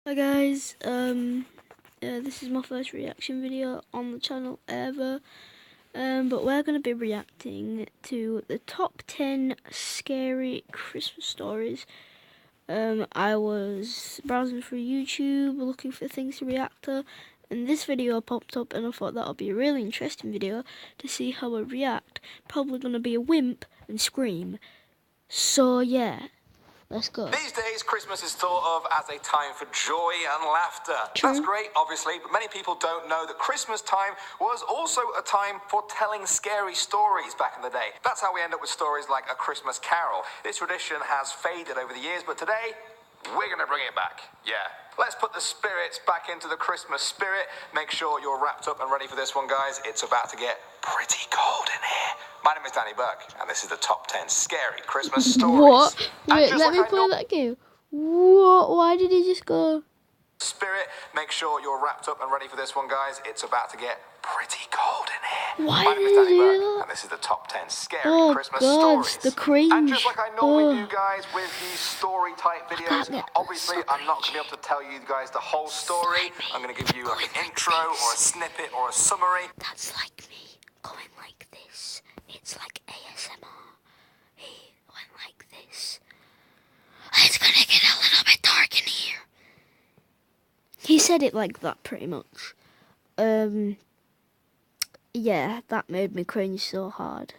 Hi guys, this is my first reaction video on the channel ever, but we're going to be reacting to the top 10 scary Christmas stories. I was browsing through YouTube looking for things to react to, and this video popped up and I thought that would be a really interesting video to see how I react. Probably going to be a wimp and scream. So yeah. Let's go. These days, Christmas is thought of as a time for joy and laughter. True. That's great, obviously, but many people don't know that Christmas time was also a time for telling scary stories back in the day. That's how we end up with stories like A Christmas Carol. This tradition has faded over the years, but today, we're going to bring it back. Yeah. Let's put the spirits back into the Christmas spirit. Make sure you're wrapped up and ready for this one, guys. It's about to get pretty cold in here. My name is Danny Burke, and this is the top 10 scary Christmas stories. What? Wait, let me play that game. What? Why did he just go? Spirit, make sure you're wrapped up and ready for this one, guys. It's about to get pretty cold in here. Why My name is did he Danny do Burke, that? and this is the top 10 scary Christmas God, stories. the cringe. And just like I normally do, guys, with these story-type videos, obviously I'm not going to be able to tell you guys the whole story. I'm going to give you like an intro or a snippet or a summary. That's like me going like this. It's like ASMR. He went like this. It's gonna get a little bit dark in here. He said it like that pretty much. Yeah, that made me cringe so hard.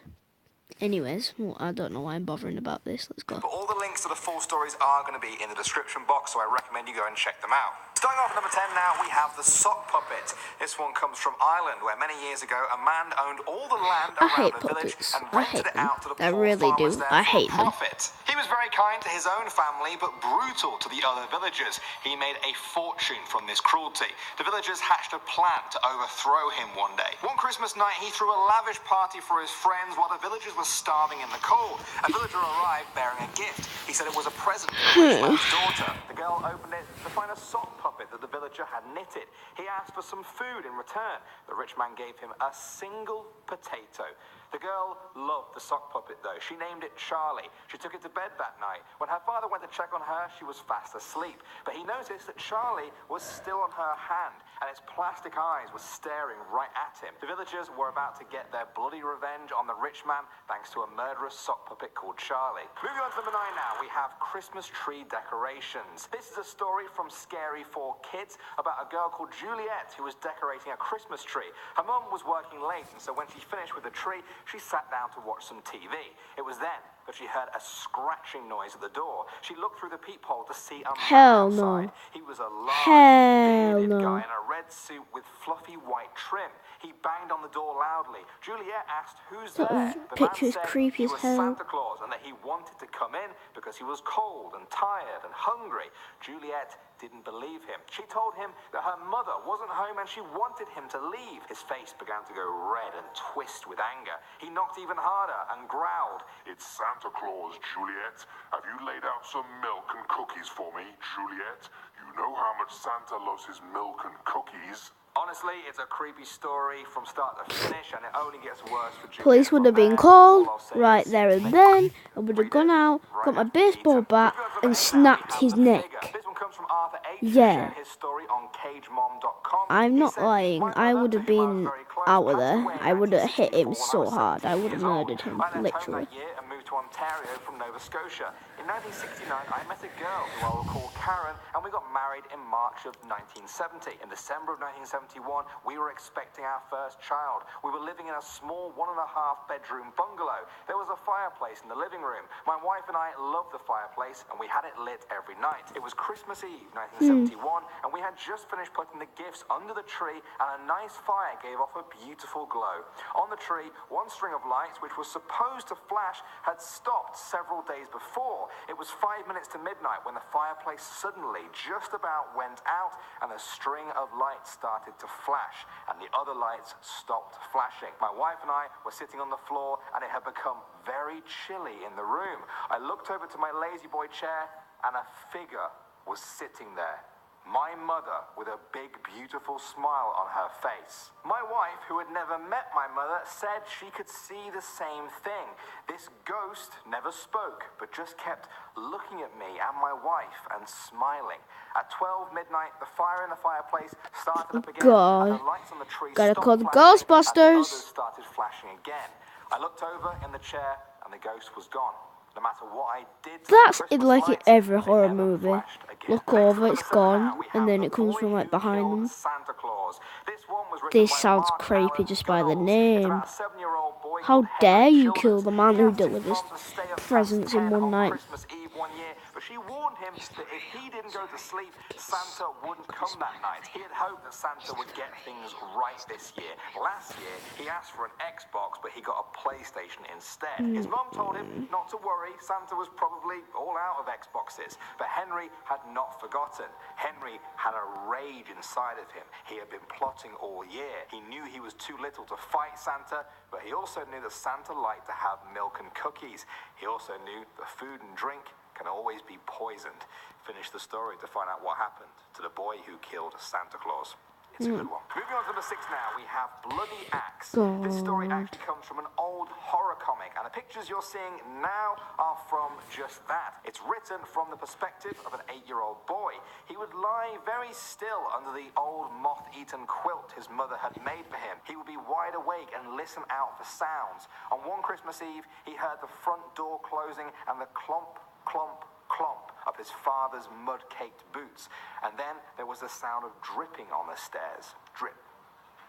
Anyways, well, I don't know why I'm bothering about this. Let's go. But all the links to the full stories are going to be in the description box, so I recommend you go and check them out. Starting off at number 10 now, we have the sock puppet. This one comes from Ireland, where many years ago a man owned all the land around the village and rented it out to the poor farmers there for profit. He was very kind to his own family, but brutal to the other villagers. He made a fortune from this cruelty. The villagers hatched a plan to overthrow him one day. One Christmas night, he threw a lavish party for his friends while the villagers were starving in the cold. A villager arrived bearing a gift. He said it was a present for the rich man's daughter. The girl opened it to find a sock puppet that the villager had knitted. He asked for some food in return. The rich man gave him a single potato. The girl loved the sock puppet, though. She named it Charlie. She took it to bed that night. When her father went to check on her, she was fast asleep. But he noticed that Charlie was still on her hand, and its plastic eyes were staring right at him. The villagers were about to get their bloody revenge on the rich man, thanks to a murderous sock puppet called Charlie. Moving on to number 9 now, we have Christmas tree decorations. This is a story from Scary for Kids about a girl called Juliet who was decorating a Christmas tree. Her mum was working late, and so when she finished with the tree, she sat down to watch some TV. It was then that she heard a scratching noise at the door. She looked through the peephole to see a man outside. He was a large, bearded guy in a red suit with fluffy white trim. He banged on the door loudly. Juliet asked, "Who's there?" The man said creepy he as was hell. Santa Claus and that he wanted to come in because he was cold and tired and hungry. Juliet didn't believe him. She told him that her mother wasn't home and she wanted him to leave. His face began to go red and twist with anger. He knocked even harder and growled, "It's Santa Claus, Juliet. Have you laid out some milk and cookies for me, Juliet? You know how much Santa loves his milk and cookies." Honestly, it's a creepy story from start to finish, and it only gets worse for Juliet. Police would have been called right there and then. I would have gone out, got my baseball bat, and snapped his neck. This one comes from Arthur H. Yeah. His story on CageMom.com. I'm not lying. I would have been out of there. I would have hit him so hard. I would have murdered him, literally. And moved to Ontario from Nova Scotia. In 1969, I met a girl who I will call Karen, and we got married in March of 1970. In December of 1971, we were expecting our first child. We were living in a small 1.5 bedroom bungalow. There was a fireplace in the living room. My wife and I loved the fireplace, and we had it lit every night. It was Christmas Eve, 1971, and we had just finished putting the gifts under the tree, and a nice fire gave off a beautiful glow. On the tree, one string of lights, which was supposed to flash, had stopped several days before. It was 5 minutes to midnight when the fireplace suddenly just about went out and a string of lights started to flash, and the other lights stopped flashing. My wife and I were sitting on the floor, and it had become very chilly in the room. I looked over to my lazy boy chair, and a figure was sitting there. My mother, with a big, beautiful smile on her face. My wife, who had never met my mother, said she could see the same thing. This ghost never spoke, but just kept looking at me and my wife and smiling. At 12 midnight, the fire in the fireplace started up again, God. and the lights on the tree Gotta stopped call the flashing, Ghostbusters. and others started flashing again. I looked over in the chair, and the ghost was gone. No matter what I did to the That's Christmas like in lights, every they horror never movie. flashed again. Look Next over, up it's on the gone, now, we and have then The it comes Boy from like Who behind Killed them. Santa Claus. This one was written This by sounds Mark creepy Allen just by the Scholes. It's name. about a 7-year-old boy How called dare Henry you Childers. kill the man He who asked his delivers mom to stay up past presents in 10 one on night? Christmas Eve one year, but she warned him that if he didn't go to sleep, Santa wouldn't come that night. He had hoped that Santa would get things right this year. Last year, he asked for an Xbox, but he got a PlayStation instead. His mom told him not to worry, Santa was probably all out of Xboxes. But Henry had not forgotten. Henry had a rage inside of him. He had been plotting all year. He knew he was too little to fight Santa, but he also knew that Santa liked to have milk and cookies. He also knew that food and drink can always be poisoned. Finish the story to find out what happened to the boy who killed Santa Claus. It's a good one. Moving on to number 6 now, we have Bloody Axe. This story actually comes from an old horror comic, and the pictures you're seeing now are from just that. It's written from the perspective of an 8-year-old boy. He would lie very still under the old moth-eaten quilt his mother had made for him. He would be wide awake and listen out for sounds. On one Christmas Eve, he heard the front door closing and the clomp, clomp, clomp of his father's mud-caked boots. And then there was the sound of dripping on the stairs. Drip,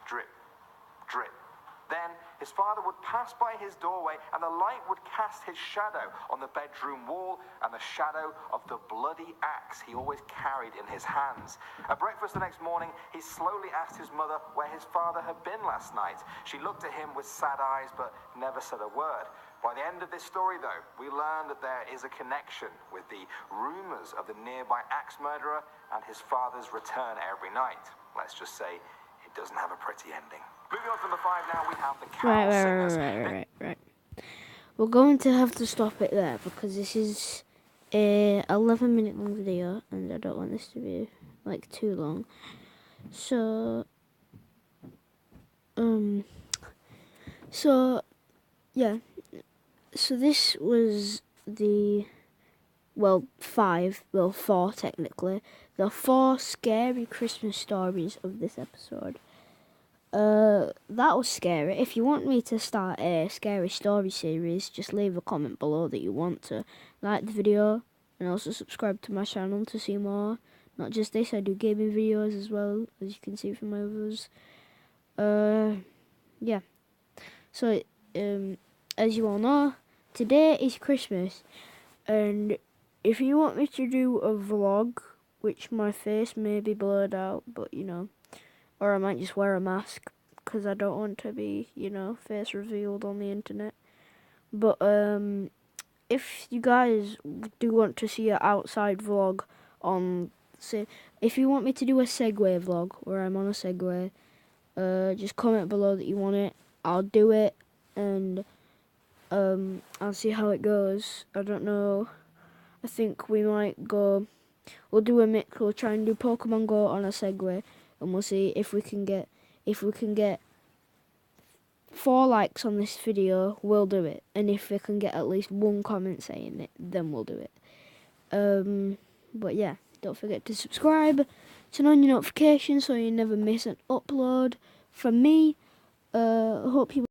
drip, drip. Then his father would pass by his doorway and the light would cast his shadow on the bedroom wall and the shadow of the bloody axe he always carried in his hands. At breakfast the next morning, he slowly asked his mother where his father had been last night. She looked at him with sad eyes but never said a word. By the end of this story, though, we learn that there is a connection with the rumors of the nearby axe murderer and his father's return every night. Let's just say it doesn't have a pretty ending. Moving on to number 5 now, we have the Carol Singers. Right. We're going to have to stop it there because this is a 11-minute long video and I don't want this to be like too long. So yeah. So this was four technically. The 4 scary Christmas stories of this episode. That was scary. If you want me to start a scary story series, just leave a comment below that you want to. Like the video and also subscribe to my channel to see more. Not just this, I do gaming videos as well, as you can see from my others. Yeah. So, as you all know, today is Christmas, and if you want me to do a vlog, which my face may be blurred out, but you know, or I might just wear a mask, because I don't want to be, you know, face revealed on the internet. But, if you guys do want to see an outside vlog on, say, if you want me to do a Segway vlog, where I'm on a Segway, just comment below that you want it. I'll do it, and I'll see how it goes. I don't know. I think we might go. We'll do a mix. We'll try and do Pokemon Go on a Segway, and we'll see if we can get 4 likes on this video. We'll do it, and if we can get at least 1 comment saying it, then we'll do it. But yeah, don't forget to subscribe, turn on your notifications so you never miss an upload from me. Hope you